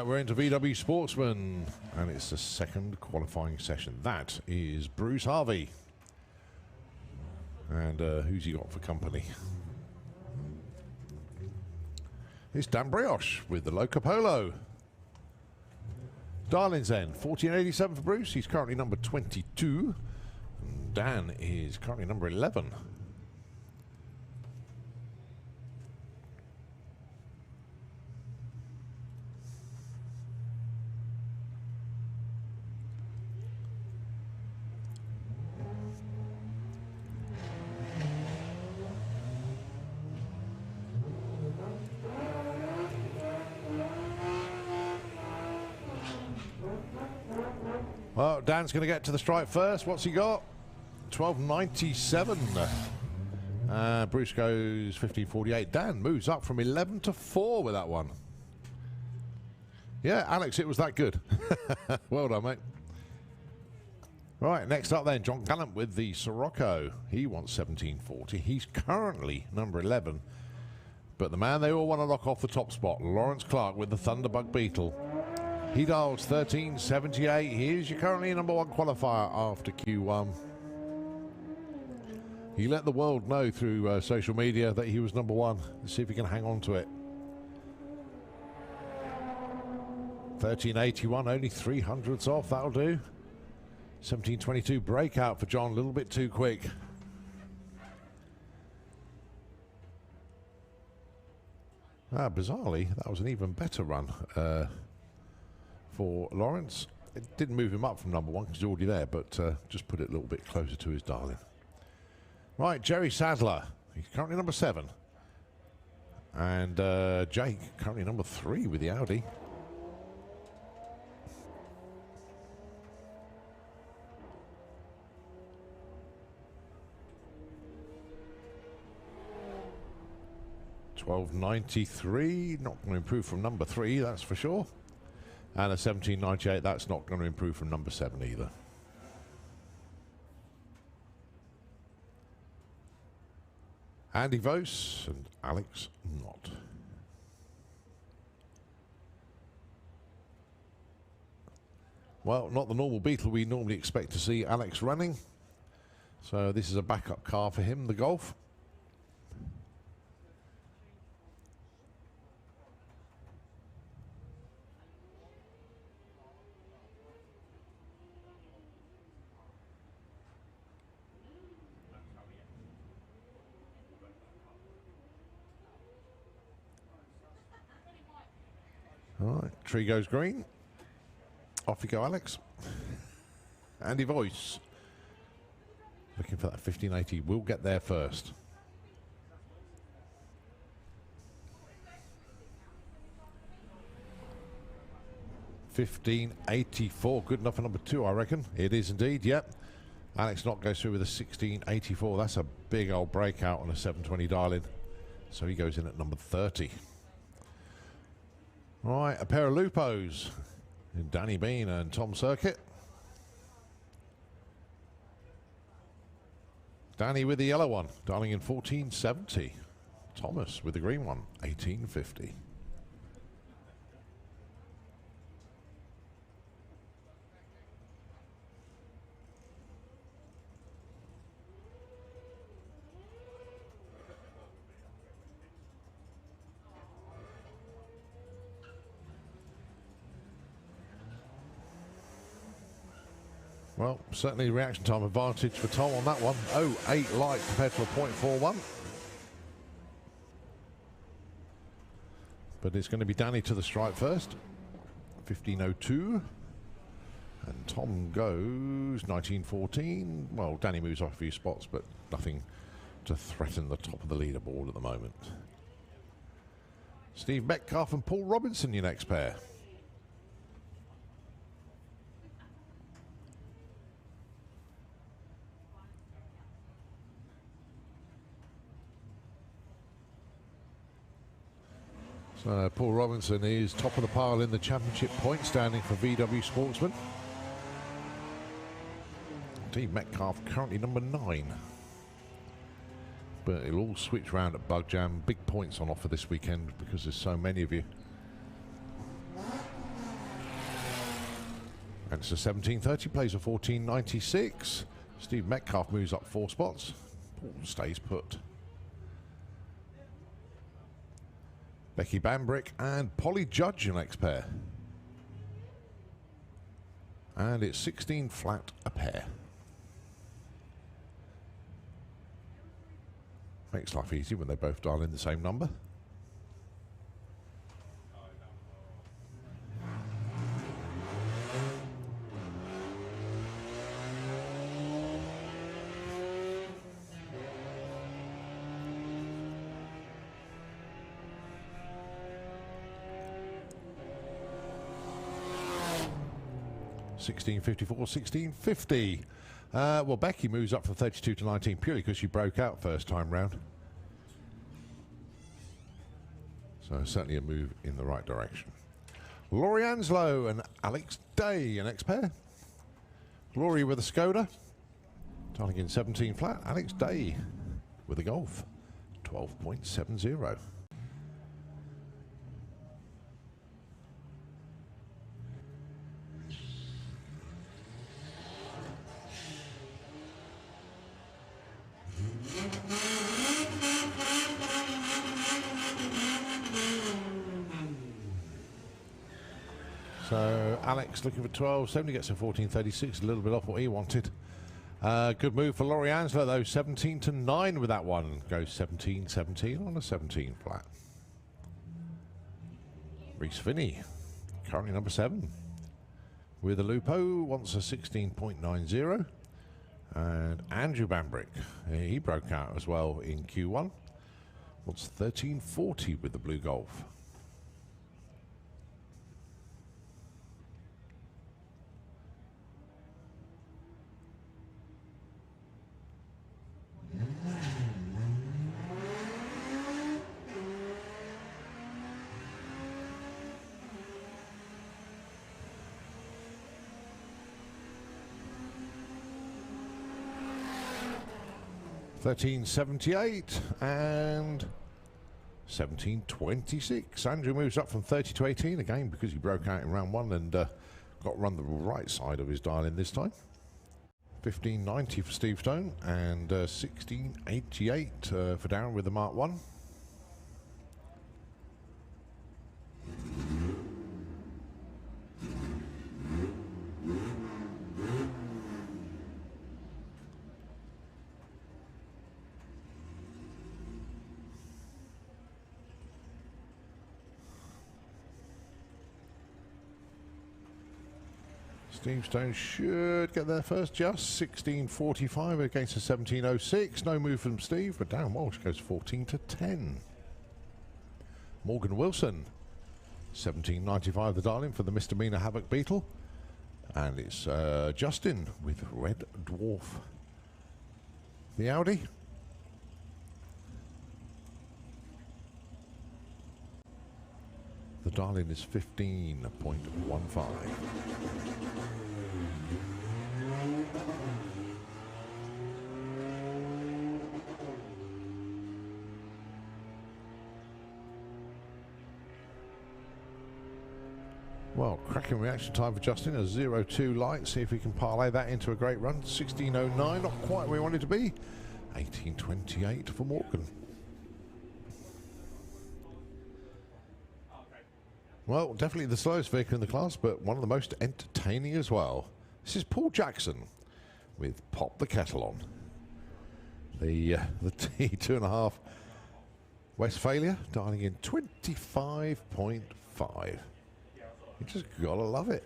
We're into VW Sportsman, and it's the second qualifying session. That is Bruce Harvey. And who's he got for company? It's Dan Brioche with the Loca Polo. Darling's End, 1487 for Bruce. He's currently number 22. And Dan is currently number 11. Well, Dan's going to get to the stripe first. What's he got? 1297. Bruce goes 1548. Dan moves up from 11 to 4 with that one. Yeah, Alex, it was that good. Well done, mate. Right, next up then, John Gallant with the Sirocco. He wants 1740. He's currently number 11. But the man they all want to knock off the top spot, Lawrence Clark with the Thunderbug Beetle. He dials 1378. Here's your currently number one qualifier after Q1. He let the world know through social media that he was number one. Let's see if he can hang on to it. 1381, only 300ths off. That'll do. 1722 breakout for John. A little bit too quick. Bizarrely, that was an even better run for Lawrence. It didn't move him up from number one because he's already there, but just put it a little bit closer to his darling. Right, Jerry Sadler. He's currently number 7. And Jake, currently number 3 with the Audi. $12.93, not going to improve from number 3, that's for sure. And a $17.98, that's not going to improve from number 7 either. Andy Vos and Alex Knott. Well, not the normal Beetle we normally expect to see Alex running. So this is a backup car for him, the Golf. All right, tree goes green. Off you go, Alex. Andy Voice. Looking for that 1580. We'll get there first. $15.84. Good enough for number 2, I reckon. It is indeed, yep. Alex Knott goes through with a $16.84. That's a big old breakout on a 720 dial-in. So he goes in at number 30. Right, a pair of Lupos. Danny Bean and Tom Circuit. Danny with the yellow one, dialing in 1470. Thomas with the green one, 1850. Well, certainly reaction time advantage for Tom on that one. 0.8 light compared to a 0.41. But it's going to be Danny to the stripe first. 15.02. And Tom goes 19.14. Well, Danny moves off a few spots, but nothing to threaten the top of the leaderboard at the moment. Steve Metcalf and Paul Robinson, your next pair. So Paul Robinson is top of the pile in the championship point standing for VW Sportsman. Steve Metcalf currently number 9. But it'll all switch round at Bug Jam. Big points on offer this weekend because there's so many of you. And it's a 17.30, plays a 14.96. Steve Metcalf moves up 4 spots. Paul stays put. Becky Bambrick and Polly Judge, your next pair. And it's 16 flat a pair. Makes life easy when they both dial in the same number. $16.54, $16.50. Well, Becky moves up from 32 to 19 purely because she broke out first time round. So certainly a move in the right direction. Laurie Anslow and Alex Day, your next pair. Laurie with a Skoda, dialing in 17 flat. Alex Day with a Golf, 12.70. So Alex looking for 12.70, gets a 14.36, a little bit off what he wanted. Good move for Laurie Anslow though, 17 to 9 with that one. Goes 17.17 on a 17 flat. Reese Finney, currently number 7. With a Lupo, wants a 16.90. And Andrew Bambrick, he broke out as well in Q1. Wants 13.40 with the Blue Golf. $13.78 and $17.26. Andrew moves up from 30 to 18 again because he broke out in round 1 and got run the right side of his dial in this time. $15.90 for Steve Stone and $16.88 for Darren with the Mark 1. Steve Stone should get there first, just 16.45 against a 17.06. No move from Steve, but Darren Walsh goes 14 to 10. Morgan Wilson, 17.95 the darling for the Misdemeanor Havoc Beetle. And it's Justin with Red Dwarf. The Audi. The darling is 15.15. Well, cracking reaction time for Justin, a 0.2 light. See if we can parlay that into a great run. 16.09, not quite where we wanted to be. 18.28 for Morgan. Well, definitely the slowest vehicle in the class, but one of the most entertaining as well. This is Paul Jackson with Pop the Kettle On. The T2.5 Westphalia, dialing in 25.5. You just gotta love it.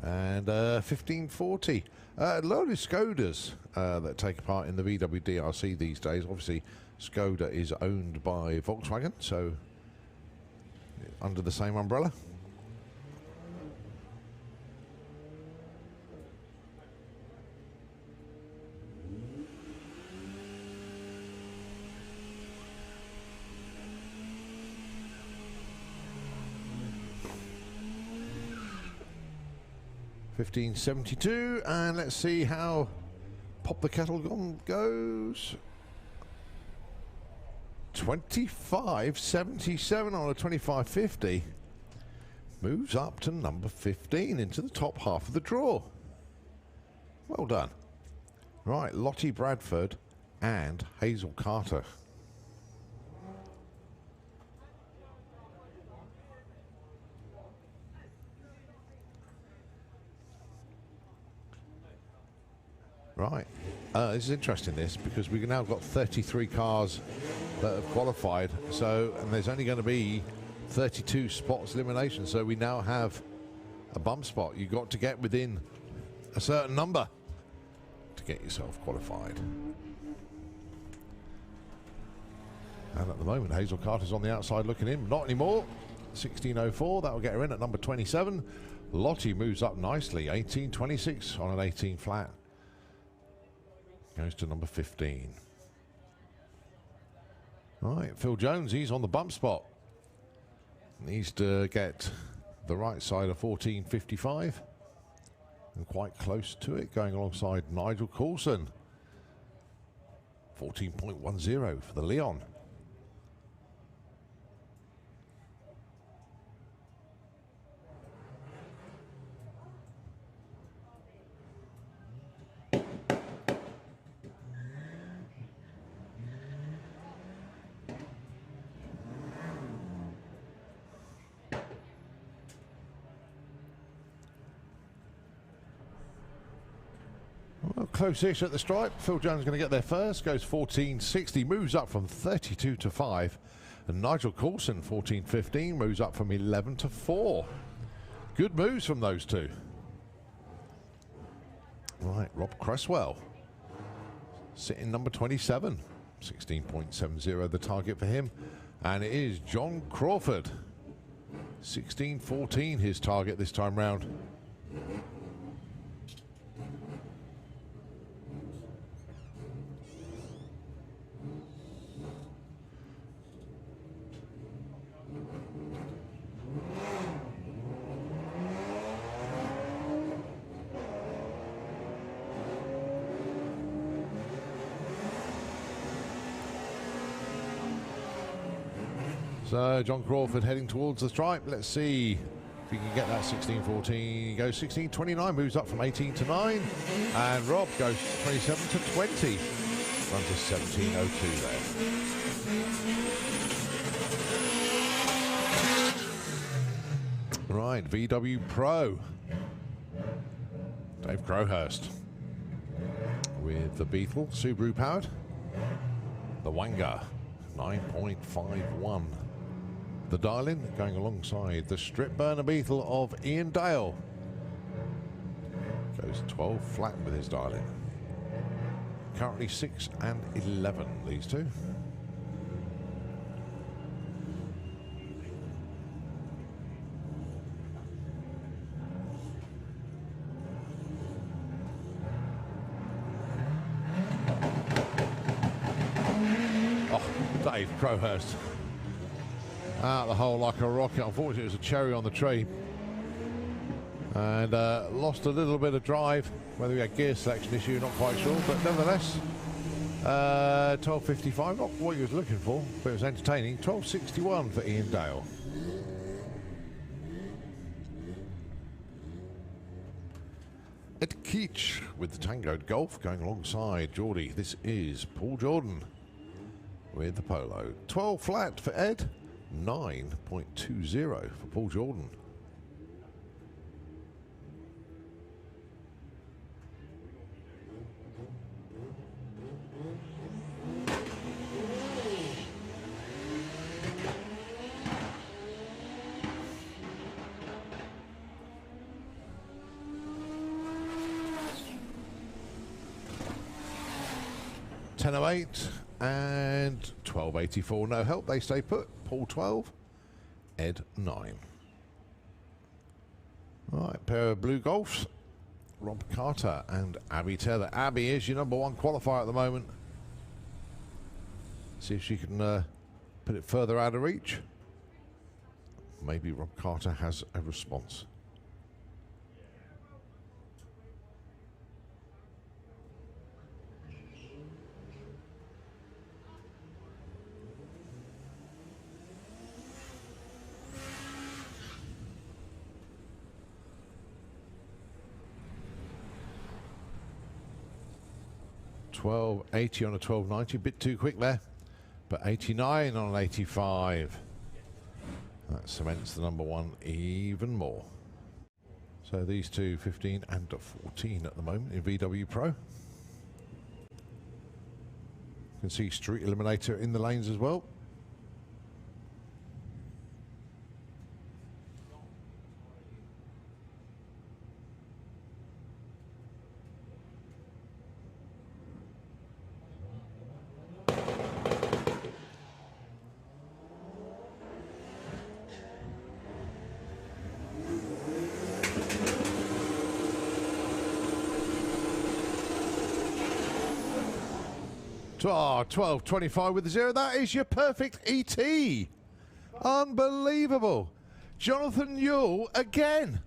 And 1540. A load of Skodas that take part in the VWDRC these days. Obviously, Skoda is owned by Volkswagen, so under the same umbrella. $15.72, and let's see how Pop the Kettle On goes. $25.77 on a 25.50. Moves up to number 15 into the top half of the draw. Well done. Right, Lottie Bradford and Hazel Carter. Right, this is interesting, this, because we've now got 33 cars that have qualified, so, and there's only going to be 32 spots elimination, so we now have a bump spot. You've got to get within a certain number to get yourself qualified. And at the moment, Hazel Carter's on the outside looking in. Not anymore. 16.04, that'll get her in at number 27. Lottie moves up nicely, 18.26 on an 18 flat. Goes to number 15. Right, Phil Jones, he's on the bump spot. Needs to get the right side of 14.55. And quite close to it, going alongside Nigel Coulson. 14.10 for the Leon. Well, close-ish at the stripe. Phil Jones is going to get there first. Goes 14.60, moves up from 32 to 5. And Nigel Coulson, 14.15, moves up from 11 to 4. Good moves from those two. Right, Rob Cresswell, sitting number 27. 16.70 the target for him. And it is John Crawford. 16.14 his target this time round. So John Crawford heading towards the stripe. Let's see if he can get that 16.14. He goes 16.29, moves up from 18 to 9. And Rob goes 27 to 20. Runs a 17.02 there. Right, VW Pro. Dave Crowhurst with the Beetle, Subaru powered. The Wanger, 9.51. The dial-in going alongside the strip burner Beetle of Ian Dale. Goes 12 flat with his dial-in. Currently 6 and 11, these two. Oh, Dave Crowhurst. Out the hole like a rocket. Unfortunately, it was a cherry on the tree. And lost a little bit of drive. Whether we had gear selection issue, not quite sure. But nevertheless, 12.55, not what he was looking for, but it was entertaining. 12.61 for Ian Dale. Ed Keach with the Tango Golf going alongside Geordie. This is Paul Jordan with the Polo. 12 flat for Ed. 9.20 for Paul Jordan. 1008 and 1284. No help. They stay put. Paul 12, Ed 9. Right, pair of blue golfs. Rob Carter and Abby Taylor. Abby is your #1 qualifier at the moment. See if she can put it further out of reach. Maybe Rob Carter has a response. $12.80 on a 12.90, a bit too quick there, but 89 on an 85. That cements the #1 even more. So these two, 15 and 14 at the moment in VW Pro. You can see Street Eliminator in the lanes as well. Oh, 12.25 with the 0. That is your perfect ET. Unbelievable. Jonathan Newell again.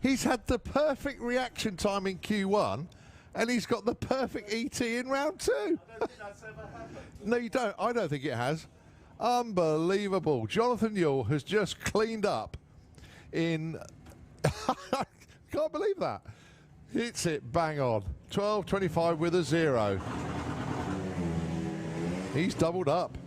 He's had the perfect reaction time in Q1, and he's got the perfect ET in round 2. I don't think that's ever happened. No, you don't. I don't think it has. Unbelievable. Jonathan Newell has just cleaned up in... Can't believe that. Hits it bang on. 12.25 with a 0. He's doubled up.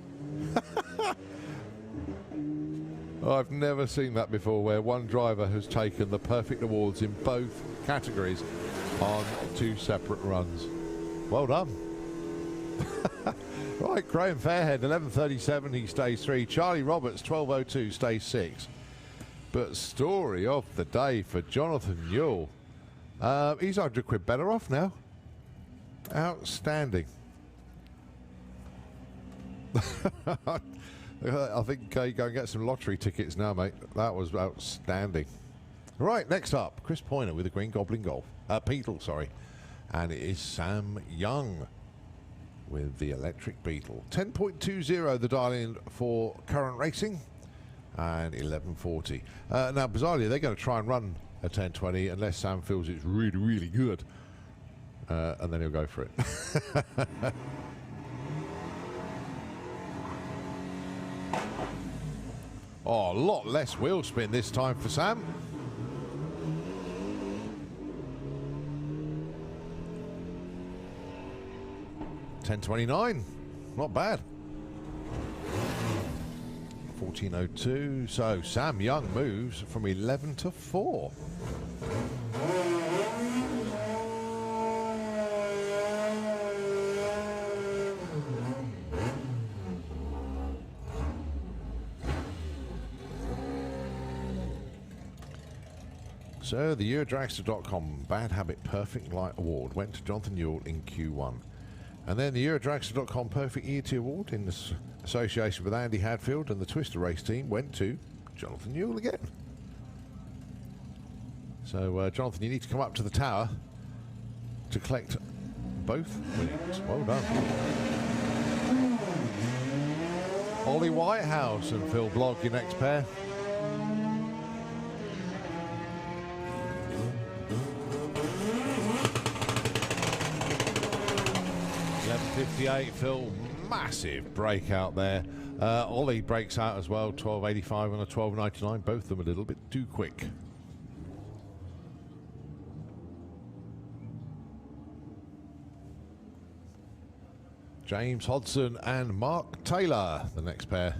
I've never seen that before, where one driver has taken the perfect awards in both categories on 2 separate runs. Well done. Right, Graham Fairhead, 11.37, he stays 3. Charlie Roberts, 12.02, stays 6. But story of the day for Jonathan Newell. He's 100 quid better off now. Outstanding. I think you go and get some lottery tickets now, mate. That was outstanding. Right, next up, Chris Poyner with the Green Goblin Golf. Beetle, sorry. And it is Sam Young with the Electric Beetle. 10.20 the dial-in for current racing. And 11.40. Now, bizarrely, they're going to try and run a 10.20 unless Sam feels it's really, really good. And then he'll go for it. Oh, a lot less wheel spin this time for Sam. $10.29, not bad. 14.02, so Sam Young moves from 11 to 4. So the EuroDragster.com Bad Habit Perfect Light Award went to Jonathan Newell in Q1. And then the EuroDragster.com Perfect ET Award in association with Andy Hadfield and the Twister Race team went to Jonathan Newell again. So Jonathan, you need to come up to the tower to collect both winnings. Well done. Ollie Whitehouse and Phil Blogg, your next pair. Phil, massive breakout there. Ollie breaks out as well, 12.85 on a 12.99. Both of them a little bit too quick. James Hodson and Mark Taylor, the next pair.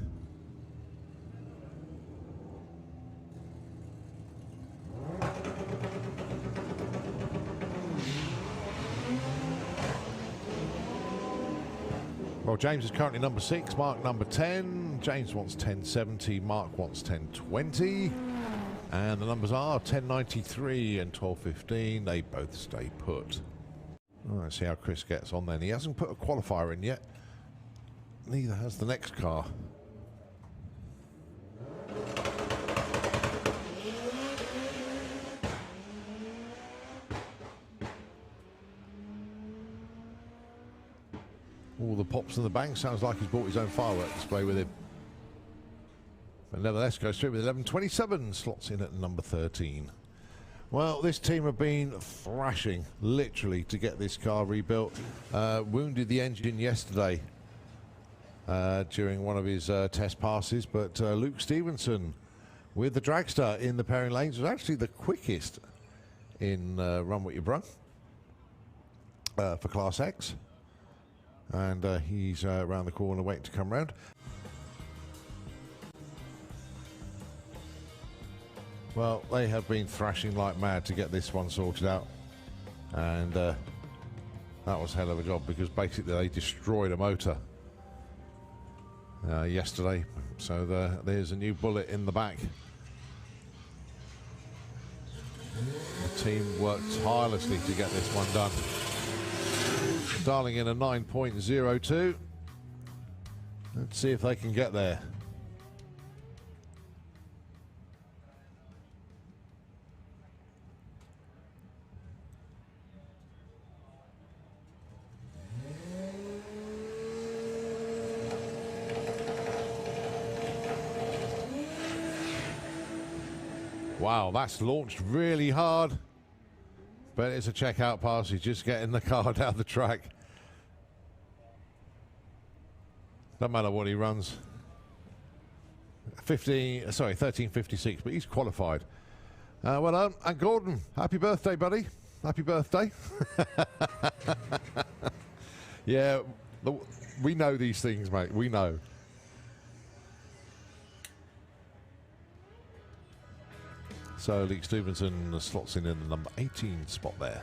Well, James is currently number 6, Mark number 10. James wants 10.70, Mark wants 10.20. And the numbers are 10.93 and 12.15. They both stay put. All right, see how Chris gets on then. He hasn't put a qualifier in yet. Neither has the next car. All the pops in the bank. Sounds like he's bought his own firework display with him. But nevertheless, goes through with 11.27. Slots in at number 13. Well, this team have been thrashing, literally, to get this car rebuilt. Wounded the engine yesterday during one of his test passes, but Luke Stevenson with the dragster in the pairing lanes was actually the quickest in Run What You Brung for Class X. And he's around the corner waiting to come round. Well, they have been thrashing like mad to get this one sorted out. And that was a hell of a job, because basically they destroyed a motor yesterday. So there's a new bullet in the back. The team worked tirelessly to get this one done. Dialing in a 9.02. Let's see if they can get there. Wow, that's launched really hard. But it's a checkout pass. He's just getting the car down the track. Doesn't matter what he runs. 13.56, but he's qualified. Well done. And Gordon, happy birthday, buddy. Happy birthday. Yeah, we know these things, mate. We know. So Luke Stevenson slots in the number 18 spot there.